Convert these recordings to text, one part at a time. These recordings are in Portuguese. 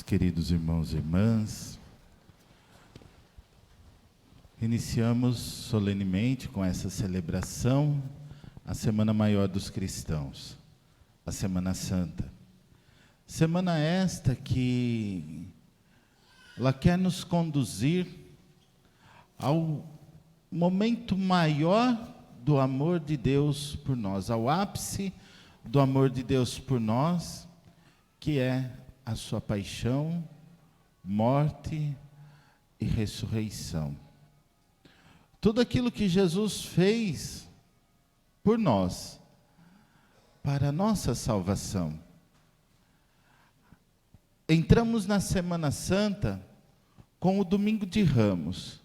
Queridos irmãos e irmãs, iniciamos solenemente com essa celebração a Semana Maior dos Cristãos, a Semana Santa. Semana esta que ela quer nos conduzir ao momento maior do amor de Deus por nós, ao ápice do amor de Deus por nós, que é a sua paixão, morte e ressurreição. Tudo aquilo que Jesus fez por nós, para a nossa salvação. Entramos na Semana Santa com o Domingo de Ramos,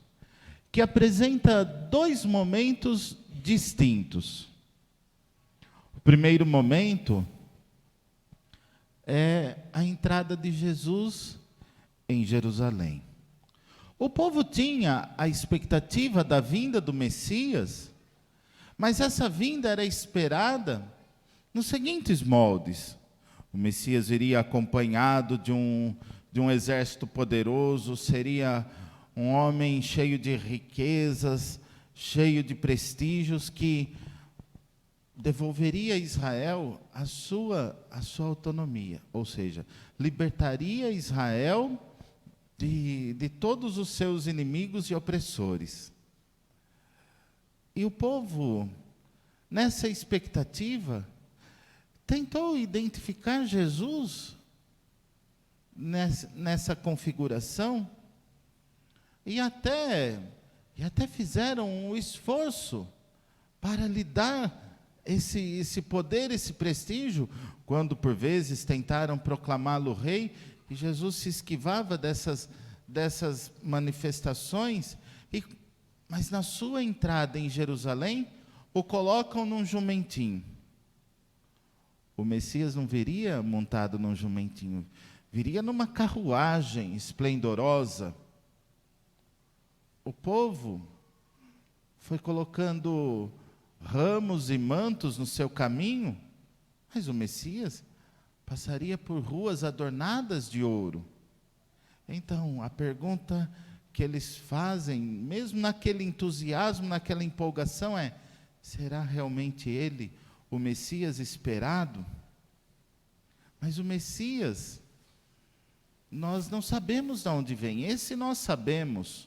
que apresenta dois momentos distintos. O primeiro momento é a entrada de Jesus em Jerusalém. O povo tinha a expectativa da vinda do Messias, mas essa vinda era esperada nos seguintes moldes. O Messias viria acompanhado de um exército poderoso, seria um homem cheio de riquezas, cheio de prestígios, que devolveria a Israel a sua autonomia, ou seja, libertaria Israel de todos os seus inimigos e opressores. E o povo, nessa expectativa, tentou identificar Jesus nessa configuração e até fizeram um esforço para lhe dar esse poder, esse prestígio, quando por vezes tentaram proclamá-lo rei, e Jesus se esquivava dessas manifestações, mas na sua entrada em Jerusalém, o colocam num jumentinho. O Messias não viria montado num jumentinho, viria numa carruagem esplendorosa. O povo foi colocando ramos e mantos no seu caminho, mas o Messias passaria por ruas adornadas de ouro. Então, a pergunta que eles fazem, mesmo naquele entusiasmo, naquela empolgação, é: será realmente ele o Messias esperado? Mas o Messias, nós não sabemos de onde vem. Esse nós sabemos.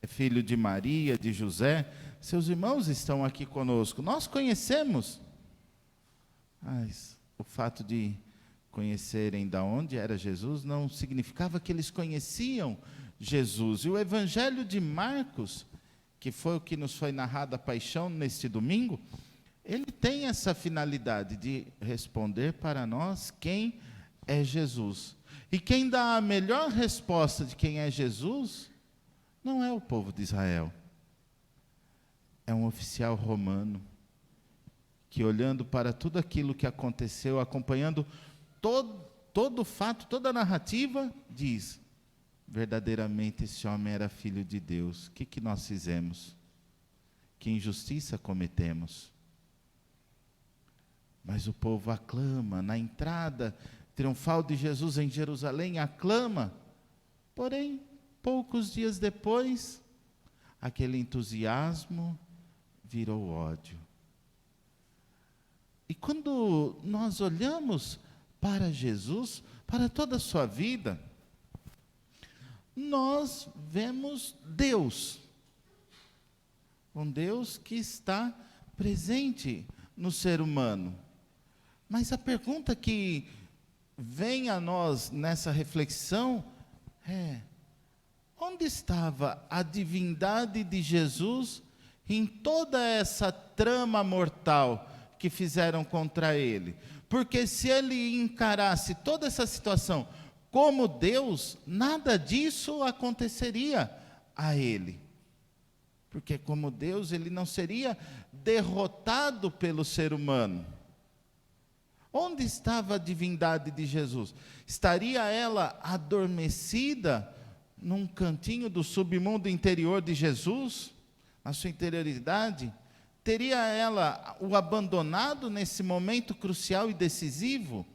É filho de Maria, de José. Seus irmãos estão aqui conosco. Nós conhecemos. Mas o fato de conhecerem de onde era Jesus não significava que eles conheciam Jesus. E o Evangelho de Marcos, que foi o que nos foi narrado a paixão neste domingo, ele tem essa finalidade de responder para nós quem é Jesus. E quem dá a melhor resposta de quem é Jesus não é o povo de Israel. É um oficial romano, que olhando para tudo aquilo que aconteceu, acompanhando todo o fato, toda a narrativa, diz: verdadeiramente esse homem era filho de Deus. O que nós fizemos? Que injustiça cometemos? Mas o povo aclama, na entrada triunfal de Jesus em Jerusalém, aclama. Porém, poucos dias depois, aquele entusiasmo virou ódio. E quando nós olhamos para Jesus, para toda a sua vida, nós vemos Deus. Um Deus que está presente no ser humano. Mas a pergunta que vem a nós nessa reflexão é: onde estava a divindade de Jesus em toda essa trama mortal que fizeram contra ele? Porque se ele encarasse toda essa situação como Deus, nada disso aconteceria a ele. Porque como Deus, ele não seria derrotado pelo ser humano. Onde estava a divindade de Jesus? Estaria ela adormecida num cantinho do submundo interior de Jesus, na sua interioridade? Teria ela o abandonado nesse momento crucial e decisivo?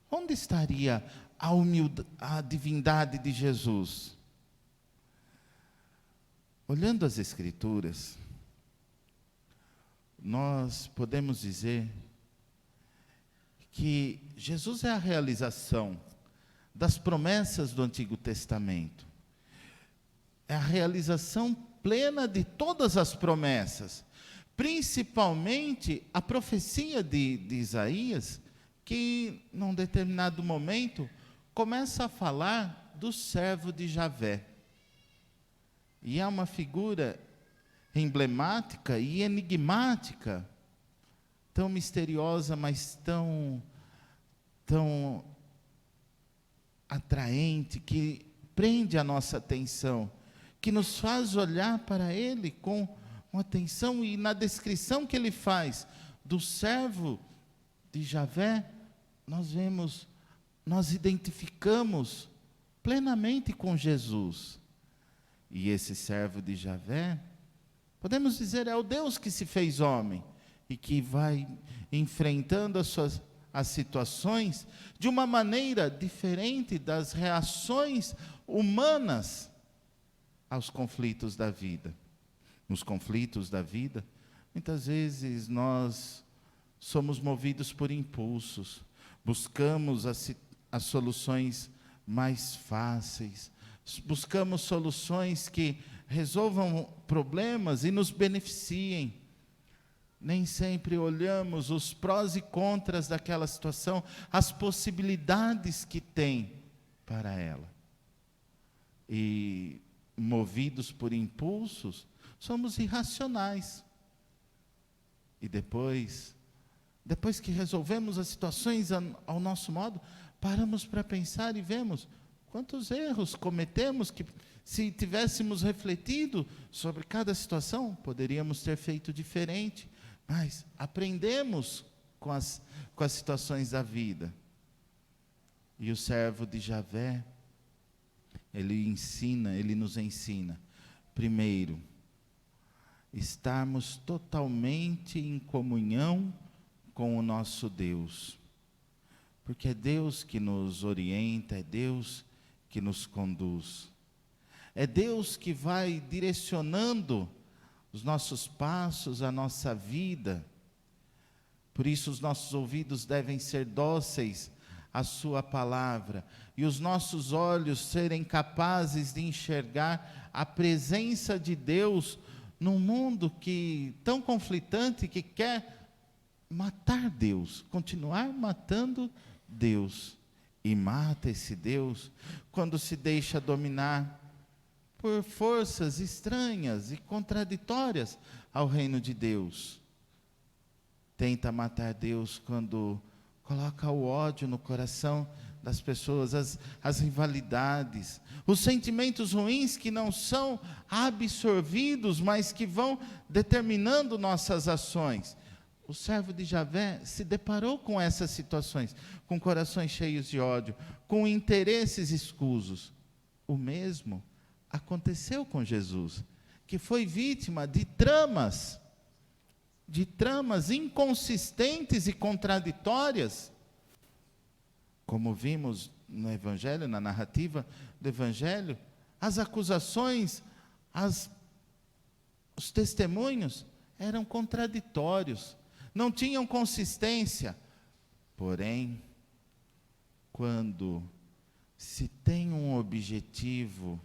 onde estaria a divindade de Jesus? Olhando as Escrituras, nós podemos dizer que Jesus é a realização das promessas do Antigo Testamento. É a realização plena de todas as promessas, principalmente a profecia de Isaías, que num determinado momento começa a falar do servo de Javé. E é uma figura emblemática e enigmática, tão misteriosa, mas tão atraente, que prende a nossa atenção, que nos faz olhar para ele com atenção. E na descrição que ele faz do servo de Javé, nós identificamos plenamente com Jesus. E esse servo de Javé, podemos dizer, é o Deus que se fez homem e que vai enfrentando as situações de uma maneira diferente das reações humanas aos conflitos da vida. Nos conflitos da vida, muitas vezes nós somos movidos por impulsos, buscamos as soluções mais fáceis, buscamos soluções que resolvam problemas e nos beneficiem. Nem sempre olhamos os prós e contras daquela situação, as possibilidades que tem para ela. E movidos por impulsos, somos irracionais. E depois que resolvemos as situações ao nosso modo, paramos para pensar e vemos quantos erros cometemos que, se tivéssemos refletido sobre cada situação, poderíamos ter feito diferente. Mas aprendemos com as situações da vida. E o servo de Javé, ele nos ensina, primeiro, estarmos totalmente em comunhão com o nosso Deus. Porque é Deus que nos orienta, é Deus que nos conduz. É Deus que vai direcionando os nossos passos, a nossa vida. Por isso os nossos ouvidos devem ser dóceis à sua palavra, e os nossos olhos serem capazes de enxergar a presença de Deus num mundo tão conflitante, que quer matar Deus, continuar matando Deus. E mata esse Deus quando se deixa dominar por forças estranhas e contraditórias ao reino de Deus. Tenta matar Deus quando coloca o ódio no coração das pessoas, as rivalidades, os sentimentos ruins que não são absorvidos, mas que vão determinando nossas ações. O servo de Javé se deparou com essas situações, com corações cheios de ódio, com interesses escusos. O mesmo aconteceu com Jesus, que foi vítima de tramas inconsistentes e contraditórias, como vimos no Evangelho, na narrativa do Evangelho. As acusações, os testemunhos eram contraditórios, não tinham consistência. Porém, quando se tem um objetivo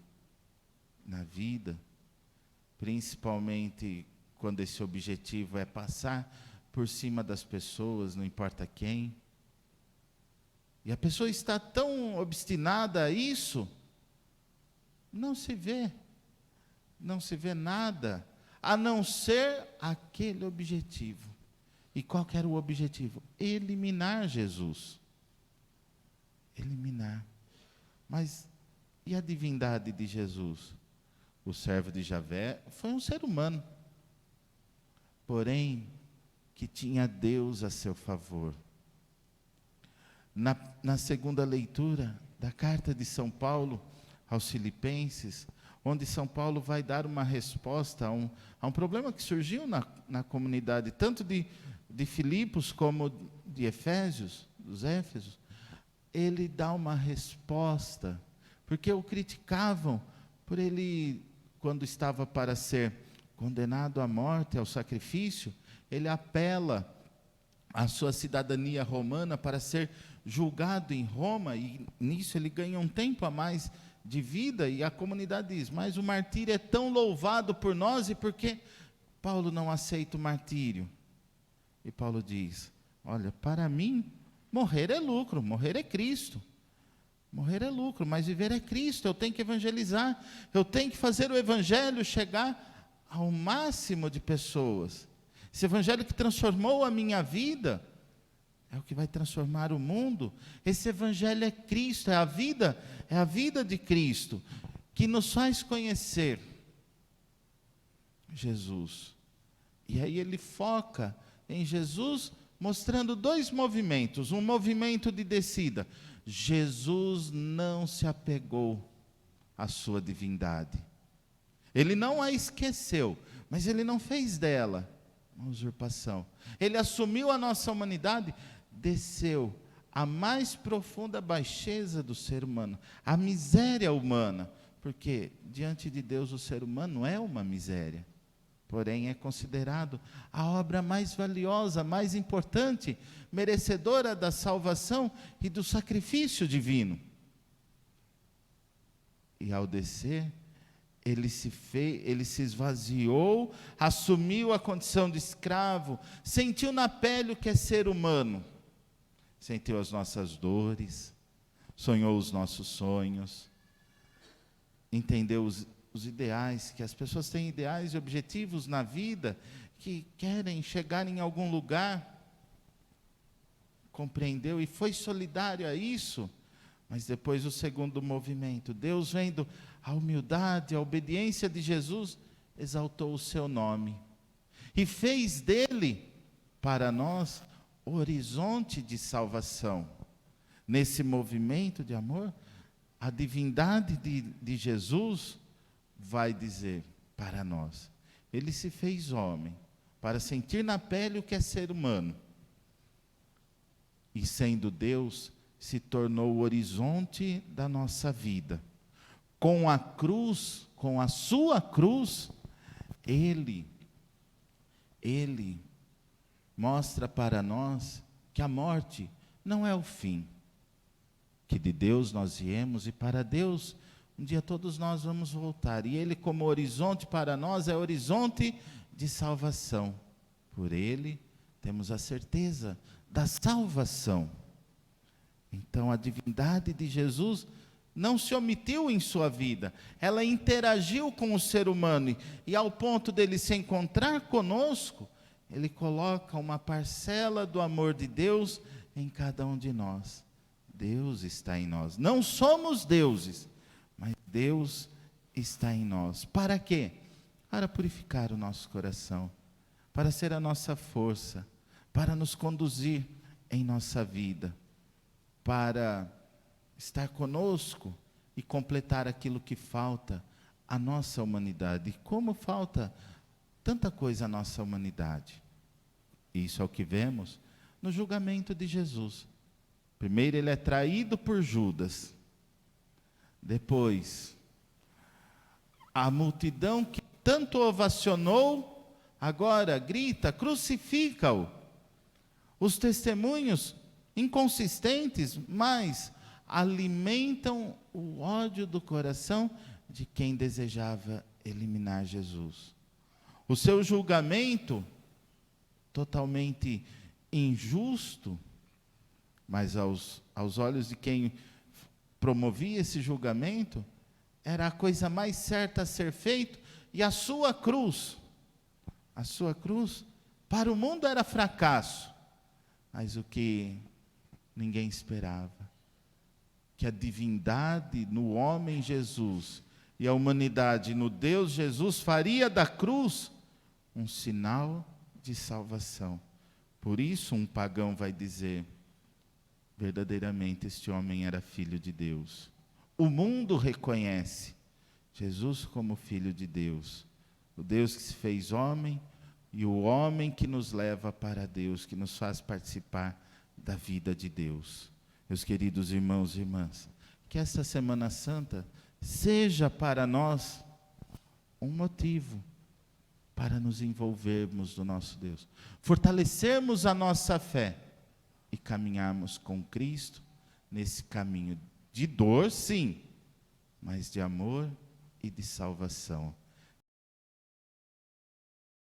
na vida, principalmente quando esse objetivo é passar por cima das pessoas, não importa quem, e a pessoa está tão obstinada a isso, não se vê nada, a não ser aquele objetivo. E qual que era o objetivo? Eliminar Jesus. Eliminar. Mas e a divindade de Jesus? O servo de Javé foi um ser humano, porém, que tinha Deus a seu favor. Na segunda leitura da carta de São Paulo aos Filipenses, onde São Paulo vai dar uma resposta a um problema que surgiu na comunidade, tanto de Filipos como de Efésios, dos Éfesos, ele dá uma resposta, porque o criticavam por ele, quando estava para ser condenado à morte, ao sacrifício, ele apela à sua cidadania romana para ser julgado em Roma, e nisso ele ganha um tempo a mais de vida, e a comunidade diz, mas o martírio é tão louvado por nós, e por que Paulo não aceita o martírio? E Paulo diz, olha, para mim, morrer é lucro, morrer é Cristo. Morrer é lucro, mas viver é Cristo. Eu tenho que evangelizar, eu tenho que fazer o evangelho chegar ao máximo de pessoas. Esse evangelho que transformou a minha vida, é o que vai transformar o mundo. Esse evangelho é Cristo, é a vida de Cristo, que nos faz conhecer Jesus. E aí ele foca em Jesus, mostrando dois movimentos, um movimento de descida. Jesus não se apegou à sua divindade. Ele não a esqueceu, mas ele não fez dela uma usurpação. Ele assumiu a nossa humanidade, desceu à mais profunda baixeza do ser humano, a miséria humana, porque diante de Deus o ser humano é uma miséria. Porém, é considerado a obra mais valiosa, mais importante, merecedora da salvação e do sacrifício divino. E ao descer, ele se esvaziou, assumiu a condição de escravo, sentiu na pele o que é ser humano, sentiu as nossas dores, sonhou os nossos sonhos, entendeu os ideais, que as pessoas têm ideais e objetivos na vida, que querem chegar em algum lugar, compreendeu e foi solidário a isso. Mas depois o segundo movimento, Deus vendo a humildade, a obediência de Jesus, exaltou o seu nome, e fez dele, para nós, horizonte de salvação. Nesse movimento de amor, a divindade de Jesus vai dizer para nós, ele se fez homem, para sentir na pele o que é ser humano, e sendo Deus, se tornou o horizonte da nossa vida. Com a cruz, com a sua cruz, ele mostra para nós que a morte não é o fim, que de Deus nós viemos e para Deus um dia todos nós vamos voltar, e ele como horizonte para nós é horizonte de salvação. Por ele temos a certeza da salvação. Então a divindade de Jesus não se omitiu em sua vida, ela interagiu com o ser humano, e ao ponto dele se encontrar conosco, ele coloca uma parcela do amor de Deus em cada um de nós. Deus está em nós, não somos deuses, mas Deus está em nós. Para quê? Para purificar o nosso coração, para ser a nossa força, para nos conduzir em nossa vida, para estar conosco e completar aquilo que falta à nossa humanidade. E como falta tanta coisa à nossa humanidade. Isso é o que vemos no julgamento de Jesus. Primeiro ele é traído por Judas. Depois, a multidão que tanto ovacionou, agora grita, crucifica-o. Os testemunhos inconsistentes, mas alimentam o ódio do coração de quem desejava eliminar Jesus. O seu julgamento, totalmente injusto, mas aos olhos de quem promovia esse julgamento, era a coisa mais certa a ser feita, e a sua cruz, para o mundo era fracasso, mas o que ninguém esperava, que a divindade no homem Jesus, e a humanidade no Deus Jesus, faria da cruz um sinal de salvação. Por isso um pagão vai dizer, verdadeiramente este homem era filho de Deus. O mundo reconhece Jesus como filho de Deus, o Deus que se fez homem, e o homem que nos leva para Deus, que nos faz participar da vida de Deus. Meus queridos irmãos e irmãs, que esta Semana Santa seja para nós um motivo para nos envolvermos no nosso Deus, fortalecermos a nossa fé e caminharmos com Cristo nesse caminho de dor, sim, mas de amor e de salvação.